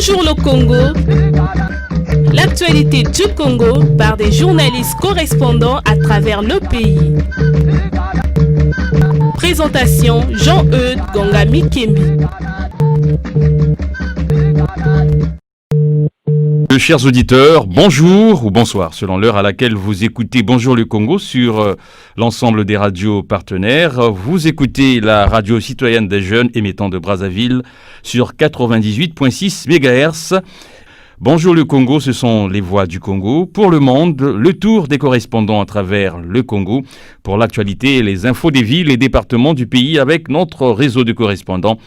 Bonjour le Congo. L'actualité du Congo par des journalistes correspondants à travers le pays. Présentation Jean-Eudes Gongami Kembi. Chers auditeurs, bonjour ou bonsoir, selon l'heure à laquelle vous écoutez Bonjour le Congo sur l'ensemble des radios partenaires. Vous écoutez la radio citoyenne des jeunes émettant de Brazzaville sur 98.6 MHz. Bonjour le Congo, ce sont les voix du Congo. Pour le monde, le tour des correspondants à travers le Congo. Pour l'actualité et les infos des villes et départements du pays avec notre réseau de correspondants.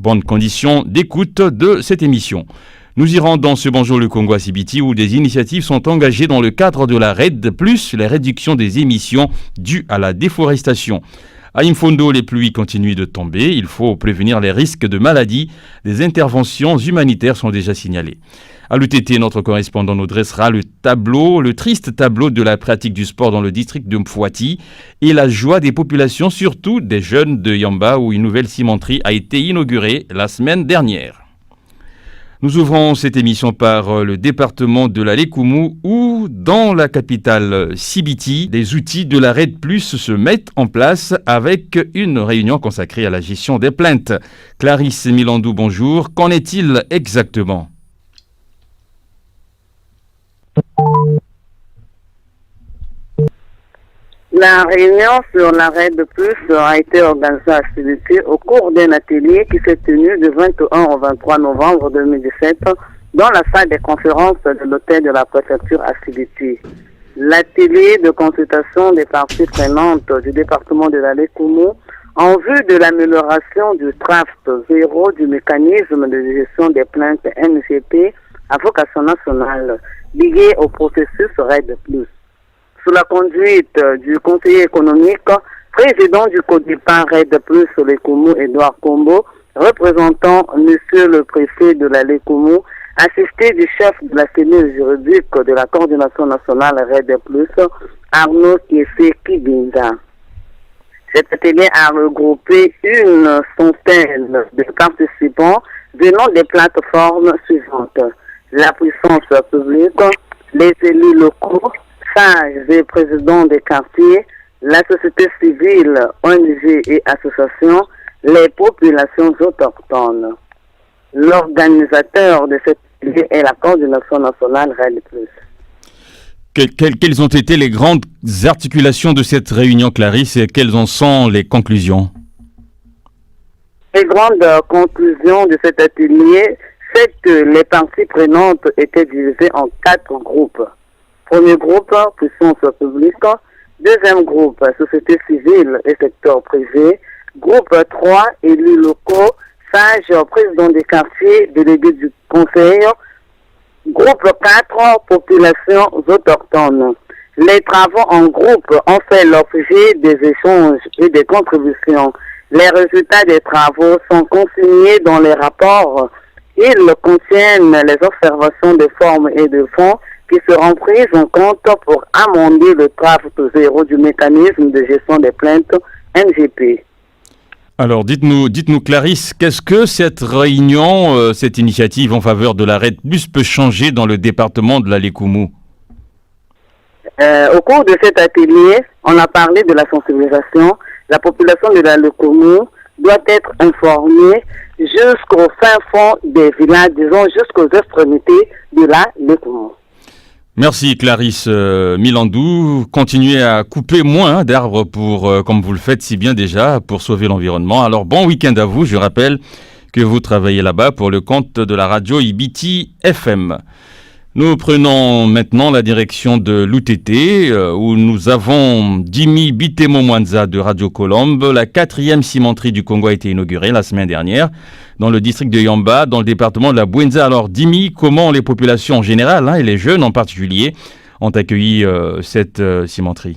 Bonnes conditions d'écoute de cette émission. Nous irons dans ce Bonjour le Congo à Sibiti où des initiatives sont engagées dans le cadre de la RED, plus la réduction des émissions dues à la déforestation. À Imfondo, les pluies continuent de tomber. Il faut prévenir les risques de maladies. Des interventions humanitaires sont déjà signalées. À l'UTT, notre correspondant nous dressera le triste tableau de la pratique du sport dans le district de Mfouati et la joie des populations, surtout des jeunes de Yamba où une nouvelle cimenterie a été inaugurée la semaine dernière. Nous ouvrons cette émission par le département de la Lékoumou où, dans la capitale Sibiti, les outils de la RED Plus se mettent en place avec une réunion consacrée à la gestion des plaintes. Clarisse Milandou, bonjour. Qu'en est-il exactement ? La réunion sur la RED Plus a été organisée à Sibiti au cours d'un atelier qui s'est tenu du 21 au 23 novembre 2017 dans la salle des conférences de l'hôtel de la préfecture à Sibiti. L'atelier de consultation des parties prenantes du département de la Lékoumou en vue de l'amélioration du draft zéro du mécanisme de gestion des plaintes NGP à vocation nationale lié au processus RED Plus. Sous la conduite du conseiller économique, président du CODEPA RED Plus Lékoumou, Edouard Kombo, représentant monsieur le préfet de la Lékoumou, assisté du chef de la cellule juridique de la coordination nationale RED Plus, Arnaud Kiesé Kibinda. Cet atelier a regroupé une centaine de participants venant des plateformes suivantes: la puissance publique, les élus locaux, sages et présidents des quartiers, la société civile, ONG et associations, les populations autochtones. L'organisateur de cette atelier est la coordination nationale RED Plus. Quelles ont été les grandes articulations de cette réunion, Clarisse, et quelles en sont les conclusions ? Les grandes conclusions de cet atelier, c'est que les parties prenantes étaient divisées en 4 groupes. Premier groupe, puissance publique. Deuxième groupe, société civile et secteur privé. Groupe 3, élus locaux, sages, présidents des quartiers, délégués du conseil. Groupe 4, populations autochtones. Les travaux en groupe ont fait l'objet des échanges et des contributions. Les résultats des travaux sont consignés dans les rapports. Ils contiennent les observations de forme et de fond qui seront prises en compte pour amender le draft zéro du mécanisme de gestion des plaintes NGP. Alors, dites-nous Clarisse, qu'est-ce que cette réunion, cette initiative en faveur de la RED Plus peut changer dans le département de la Lékoumou ? Au cours de cet atelier, on a parlé de la sensibilisation. La population de la Lékoumou doit être informée jusqu'au fin fond des villages, disons jusqu'aux extrémités de la Lékoumou. Merci Clarisse Milandou. Continuez à couper moins d'arbres comme vous le faites si bien déjà, pour sauver l'environnement. Alors bon week-end à vous. Je rappelle que vous travaillez là-bas pour le compte de la radio Ibiti FM. Nous prenons maintenant la direction de l'UTT où nous avons Jimmy Bitemo Mwanza de Radio Colombe. La 4e cimenterie du Congo a été inaugurée la semaine dernière dans le district de Yamba, dans le département de la Bouenza. Alors Jimmy, comment les populations en général et les jeunes en particulier ont accueilli cette cimenterie ?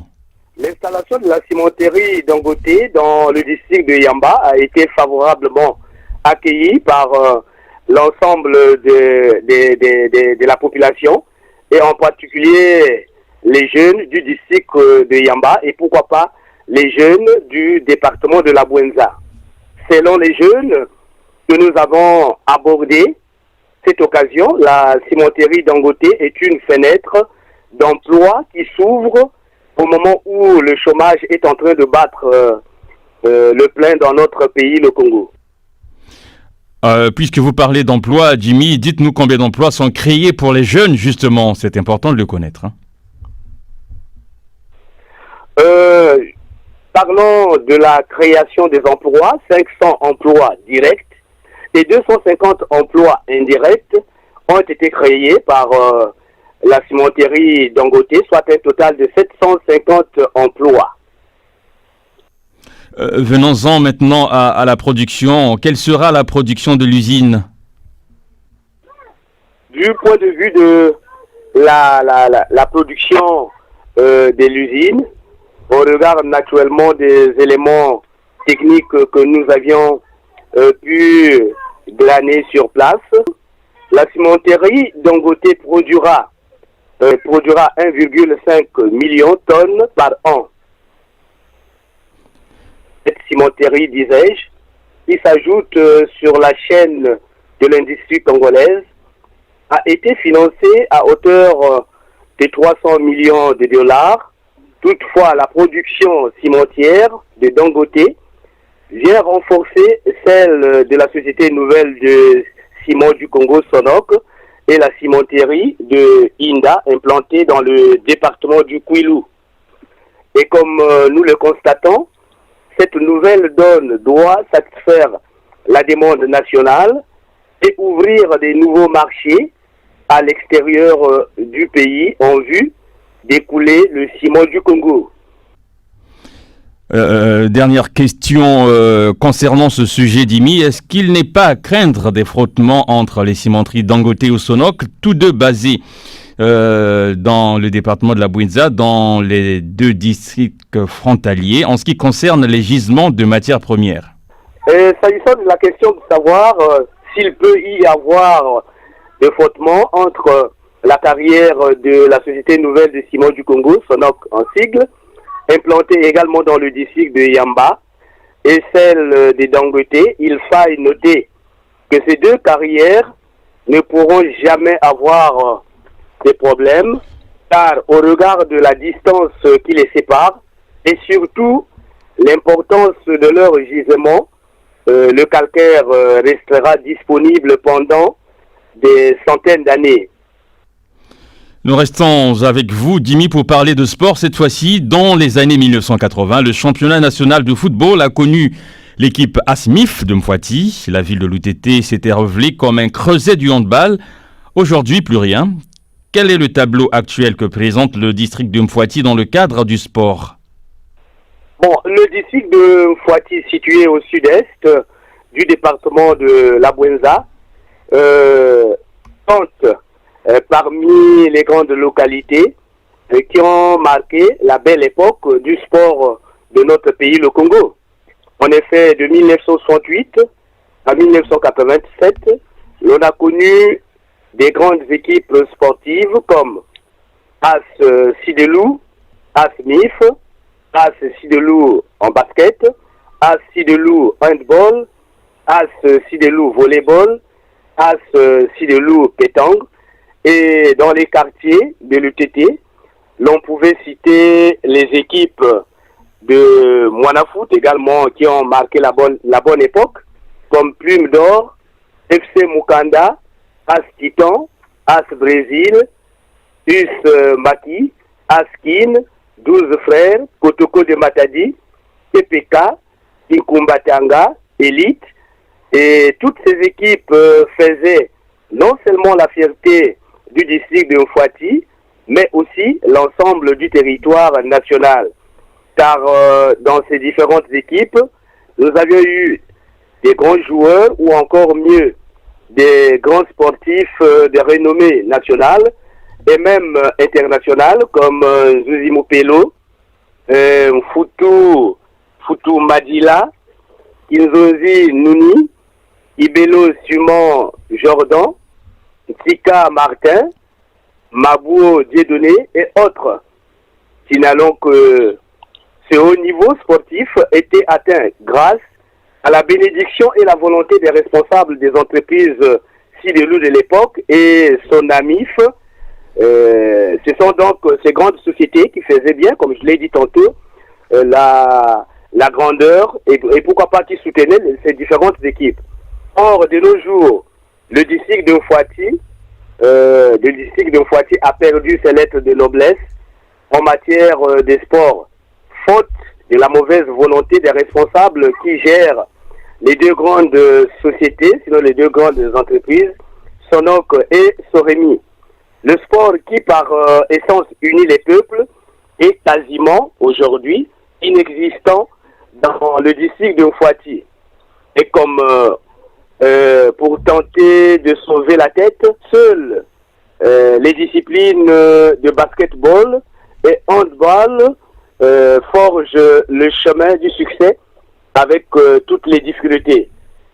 L'installation de la cimenterie d'Angoté dans le district de Yamba a été favorablement accueillie par l'ensemble de la population et en particulier les jeunes du district de Yamba et pourquoi pas les jeunes du département de la Bouenza. Selon les jeunes que nous avons abordés, cette occasion, la cimenterie Dangote est une fenêtre d'emploi qui s'ouvre au moment où le chômage est en train de battre le plein dans notre pays, le Congo. Puisque vous parlez d'emploi, Jimmy, dites-nous combien d'emplois sont créés pour les jeunes, justement. C'est important de le connaître. Hein. Parlons de la création des emplois, 500 emplois directs et 250 emplois indirects ont été créés par la cimenterie Dangote, soit un total de 750 emplois. Venons-en maintenant à la production. Quelle sera la production de l'usine? Du point de vue de la production de l'usine, on regarde naturellement des éléments techniques que nous avions pu glaner sur place. La cimenterie Dangote produira 1,5 million de tonnes par an. Cette cimenterie, disais-je, qui s'ajoute sur la chaîne de l'industrie congolaise, a été financée à hauteur de 300 millions de dollars. Toutefois, la production cimentière de Dangote vient renforcer celle de la Société Nouvelle de Ciment du Congo, Sonoc, et la cimenterie de Inda, implantée dans le département du Kwilu. Et comme nous le constatons, cette nouvelle donne doit satisfaire la demande nationale et ouvrir des nouveaux marchés à l'extérieur du pays en vue d'écouler le ciment du Congo. Dernière question concernant ce sujet, Dimi. Est-ce qu'il n'est pas à craindre des frottements entre les cimenteries Dangote et Sonoc, tous deux basés dans le département de la Bouinza, dans les deux districts frontaliers, en ce qui concerne les gisements de matières premières? S'agissant de la question de savoir s'il peut y avoir des frottements entre la carrière de la Société Nouvelle de Ciment du Congo, Sonoc en sigle, implantée également dans le district de Yamba, et celle des Dangote, il faille noter que ces deux carrières ne pourront jamais avoir des problèmes, car au regard de la distance qui les sépare, et surtout l'importance de leur gisement, le calcaire restera disponible pendant des centaines d'années. Nous restons avec vous, Dimi, pour parler de sport. Cette fois-ci, dans les années 1980, le championnat national de football a connu l'équipe ASMIF de Mfouati. La ville de l'UTT s'était révélée comme un creuset du handball. Aujourd'hui, plus rien. Quel est le tableau actuel que présente le district de Mfouati dans le cadre du sport? Bon, le district de Mfouati, situé au sud-est du département de la Bouinza, compte parmi les grandes localités qui ont marqué la belle époque du sport de notre pays, le Congo. En effet, de 1968 à 1987, l'on a connu des grandes équipes sportives comme AS Sidelou, AS MIF, AS Sidelou en basket, AS Sidelou handball, AS Sidelou volleyball, AS Sidelou pétanque. Et dans les quartiers de l'UTT, l'on pouvait citer les équipes de Moanafoot également qui ont marqué la bonne époque, comme Plume d'Or, FC Mukanda, AS Titan, AS Brésil, US Maki, AS Kin, 12 Frères, Kotoko de Matadi, TPK, Inkumbatanga, Elite. Et toutes ces équipes faisaient non seulement la fierté du district de Mfouati, mais aussi l'ensemble du territoire national. Car dans ces différentes équipes, nous avions eu des grands joueurs ou encore mieux, des grands sportifs de renommée nationale et même internationale comme Zuzi Mopelo, Foutou Madila, Kinzozi Nouni, Ibelo Suman Jordan, Tika Martin, Mabou Dieudonné et autres. Signalons que ce haut niveau sportif était atteint grâce à la bénédiction et la volonté des responsables des entreprises sidérurgie de l'époque et Sonamif. Ce sont donc ces grandes sociétés qui faisaient bien, comme je l'ai dit tantôt, la grandeur et pourquoi pas qui soutenaient ces différentes équipes. Or, de nos jours, le district de Fouati a perdu ses lettres de noblesse en matière des sports, faute de la mauvaise volonté des responsables qui gèrent les deux grandes sociétés, sinon les deux grandes entreprises, Sonoc et Soremi. Le sport qui, par essence, unit les peuples est quasiment, aujourd'hui, inexistant dans le district de Fouati. Et comme pour tenter de sauver la tête, seules les disciplines de basketball et handball forgent le chemin du succès avec toutes les difficultés.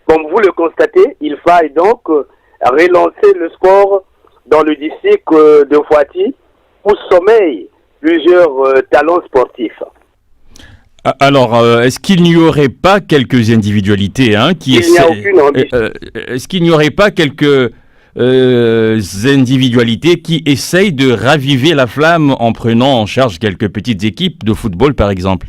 Comme vous le constatez, il faille donc relancer le sport dans le district de Fouati où sommeillent plusieurs talents sportifs. Alors, est-ce qu'il n'y aurait pas quelques individualités qui Il n'y a aucune ambition. Est-ce qu'il n'y aurait pas quelques individualités qui essayent de raviver la flamme en prenant en charge quelques petites équipes de football, par exemple?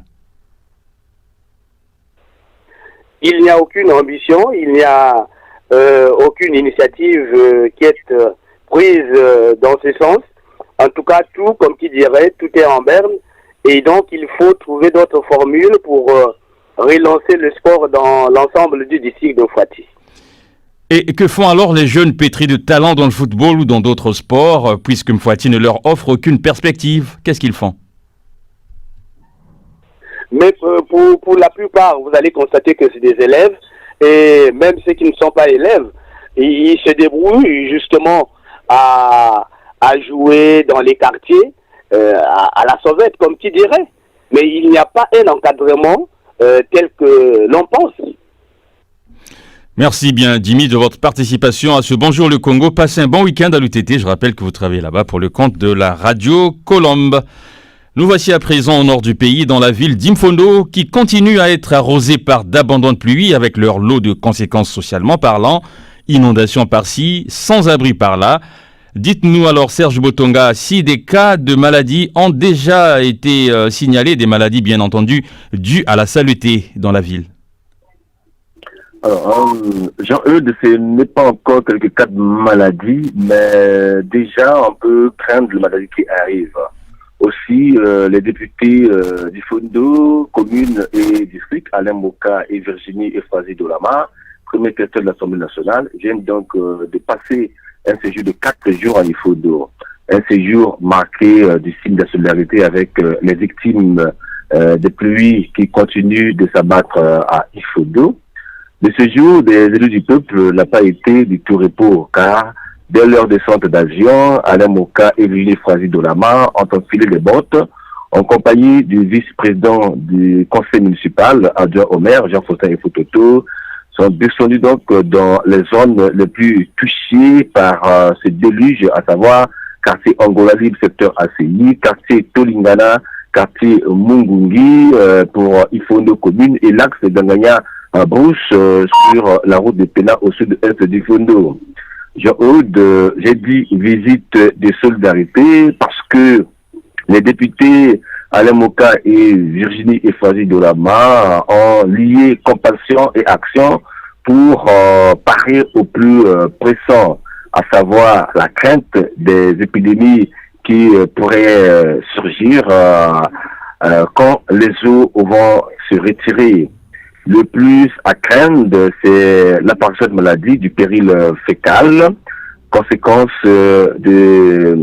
Il n'y a aucune ambition, il n'y a aucune initiative qui est prise dans ce sens. En tout cas, tout, comme qui dirait, tout est en berne. Et donc, il faut trouver d'autres formules pour relancer le sport dans l'ensemble du district de Fouati. Et que font alors les jeunes pétris de talent dans le football ou dans d'autres sports, puisque Fouati ne leur offre aucune perspective? Qu'est-ce qu'ils font? Mais pour la plupart, vous allez constater que c'est des élèves, et même ceux qui ne sont pas élèves, ils se débrouillent justement à jouer dans les quartiers, à la sauvette, comme tu dirais. Mais il n'y a pas un encadrement tel que l'on pense. Merci bien, Jimmy, de votre participation à ce Bonjour le Congo. Passez un bon week-end à l'UTT. Je rappelle que vous travaillez là-bas pour le compte de la radio Colombe. Nous voici à présent au nord du pays, dans la ville d'Imfondo, qui continue à être arrosée par d'abondantes pluies avec leur lot de conséquences socialement parlant. Inondations par-ci, sans-abri par-là. Dites-nous alors, Serge Botonga, si des cas de maladies ont déjà été signalés, des maladies bien entendu dues à la saleté dans la ville. Alors, Jean-Eudes, ce n'est pas encore quelques cas de maladie, mais déjà on peut craindre les maladies qui arrivent. Aussi, les députés du Fondo, commune et district, Alain Moka et Virginie Efrazi Dolama, premier questeur de l'Assemblée nationale, viennent donc de passer un séjour de 4 jours à Ifondo. Un séjour marqué du signe de solidarité avec les victimes des pluies qui continuent de s'abattre à Ifondo. Le séjour des élus du peuple n'a pas été du tout repos, car dès leur descente d'avion, Alain Moka et Virginie Efrazi Dolama ont enfilé les bottes en compagnie du vice-président du conseil municipal, adjoint au maire, Jean-Faustin Efototo, sont descendus donc dans les zones les plus touchées par ce déluge, à savoir quartier Angola Libre, secteur ACI, quartier Tolingana, quartier Mungungi, pour Ifondo commune, et l'axe d'Anganya à Brousse sur la route de Pena au sud-est d'Ifondo. Jean-Aude, j'ai dit visite de solidarité parce que les députés Alain Moka et Virginie Efrazi Dolama ont lié compassion et action pour parer au plus pressant, à savoir la crainte des épidémies qui pourraient surgir quand les eaux vont se retirer. Le plus à craindre, c'est l'apparition de maladies du péril fécal, conséquence de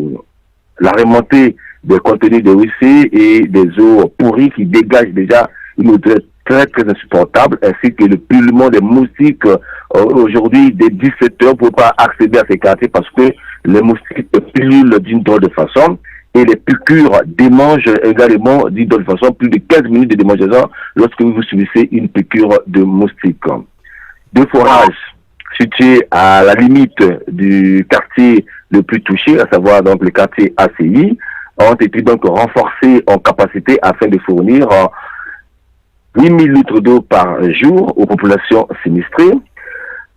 la remontée des contenus de WC et des eaux pourries qui dégagent déjà une odeur très très insupportable, ainsi que le pullulement des moustiques. Aujourd'hui, dès 17h, on ne peut pas accéder à ces quartiers parce que les moustiques pullulent d'une drôle de façon. Et les piqûres démangent également d'une autre façon, plus de 15 minutes de démangeaison lorsque vous subissez une piqûre de moustique. Deux forages situés à la limite du quartier le plus touché, à savoir donc le quartier ACI, ont été donc renforcés en capacité afin de fournir 8000 litres d'eau par jour aux populations sinistrées.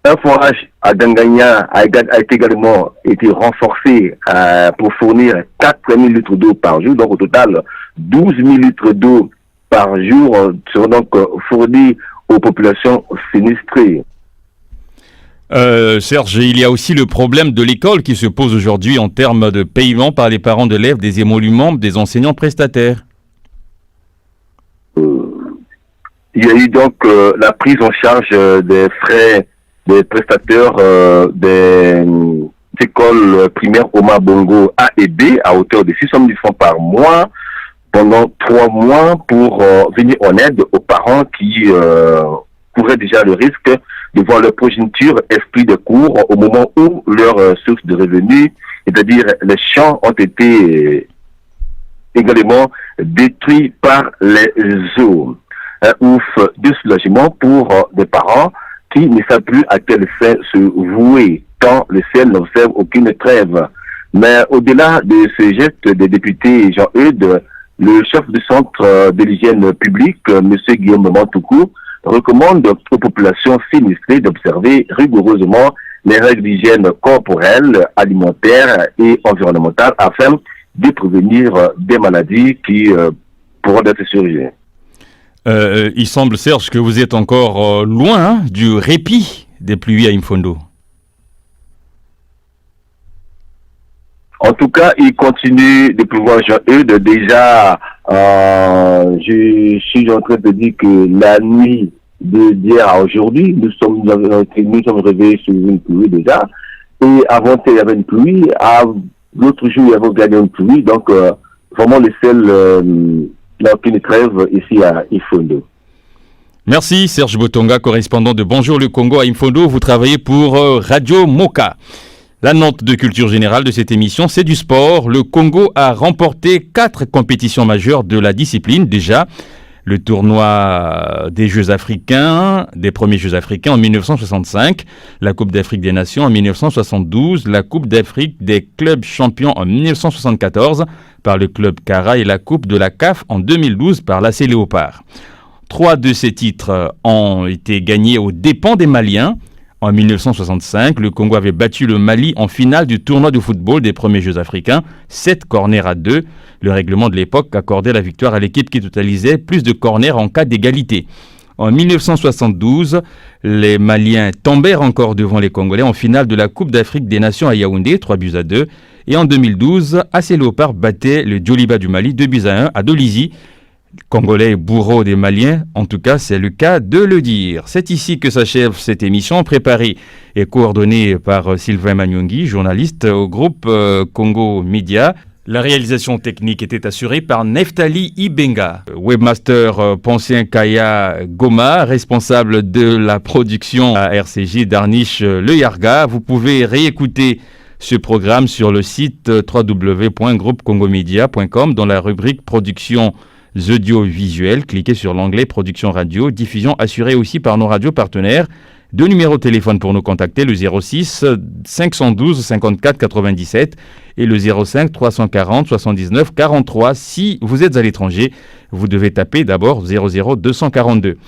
Un forage à Gangania a été également été renforcé pour fournir 4 000 litres d'eau par jour. Donc au total, 12 000 litres d'eau par jour seront donc fournis aux populations sinistrées. Serge, il y a aussi le problème de l'école qui se pose aujourd'hui en termes de paiement par les parents d'élèves des émoluments des enseignants prestataires. Il y a eu donc la prise en charge des frais des prestataires des écoles primaires Omar Bongo A et B à hauteur de 600 000 francs par mois pendant 3 mois pour venir en aide aux parents qui couraient déjà le risque de voir leur progéniture exclue des cours au moment où leur source de revenus, c'est-à-dire les champs, ont été également détruits par les eaux. Un ouf de soulagement pour des parents qui ne savent plus à quel fait se vouer, tant le ciel n'observe aucune trêve. Mais au-delà de ce geste des députés Jean-Eudes, le chef du centre de l'hygiène publique, M. Guillaume Mantoukou, recommande aux populations sinistrées d'observer rigoureusement les règles d'hygiène corporelle, alimentaire et environnementale afin de prévenir des maladies qui pourront être surgir. Il semble, Serge, que vous êtes encore loin du répit des pluies à Imfondo. En tout cas, il continue de pleuvoir Jean-Eudes. Déjà, je suis en train de dire que la nuit d'hier à aujourd'hui, nous sommes réveillés sur une pluie déjà. Et avant-hier, il y avait une pluie. L'autre jour, il y avait également une pluie. Donc, vraiment, le ciel n'a aucune trêve ici à Imfondo. Merci Serge Botonga, correspondant de Bonjour le Congo à Imfondo. Vous travaillez pour Radio Moka. La note de culture générale de cette émission, c'est du sport. Le Congo a remporté 4 compétitions majeures de la discipline déjà. Le tournoi des Jeux africains, des premiers Jeux africains en 1965, la Coupe d'Afrique des Nations en 1972, la Coupe d'Afrique des clubs champions en 1974 par le club Kara et la Coupe de la CAF en 2012 par l'AC Léopard. 3 de ces titres ont été gagnés aux dépens des Maliens. En 1965, le Congo avait battu le Mali en finale du tournoi de football des premiers Jeux africains, 7 corners à 2. Le règlement de l'époque accordait la victoire à l'équipe qui totalisait plus de corners en cas d'égalité. En 1972, les Maliens tombèrent encore devant les Congolais en finale de la Coupe d'Afrique des Nations à Yaoundé, 3-2. Et en 2012, AC Léopard battait le Djoliba du Mali 2-1 à Dolisie. Congolais bourreaux des Maliens, en tout cas c'est le cas de le dire. C'est ici que s'achève cette émission préparée et coordonnée par Sylvain Magnongui, journaliste au groupe Congo Media. La réalisation technique était assurée par Neftali Ibenga, webmaster Poncien Kaya Goma, responsable de la production à RCJ Darniche Le Yarga. Vous pouvez réécouter ce programme sur le site www.groupecongomedia.com dans la rubrique production audiovisuel, cliquez sur l'onglet production radio, diffusion assurée aussi par nos radios partenaires. 2 numéros de téléphone pour nous contacter, le 06 512 54 97 et le 05 340 79 43. Si vous êtes à l'étranger, vous devez taper d'abord 00 242.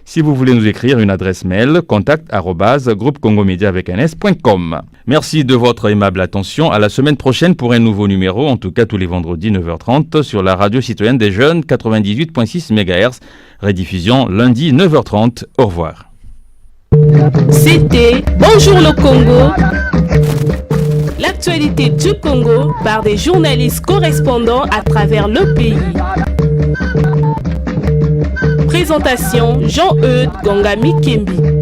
Si vous voulez nous écrire, une adresse mail, contact@groupecongomedia avec un s.com. Merci de votre aimable attention. À la semaine prochaine pour un nouveau numéro, en tout cas tous les vendredis 9h30 sur la radio citoyenne des jeunes 98.6 MHz. Rediffusion lundi 9h30. Au revoir. C'était Bonjour le Congo. L'actualité du Congo par des journalistes correspondants à travers le pays. Présentation Jean-Eudes Gongami Kembi.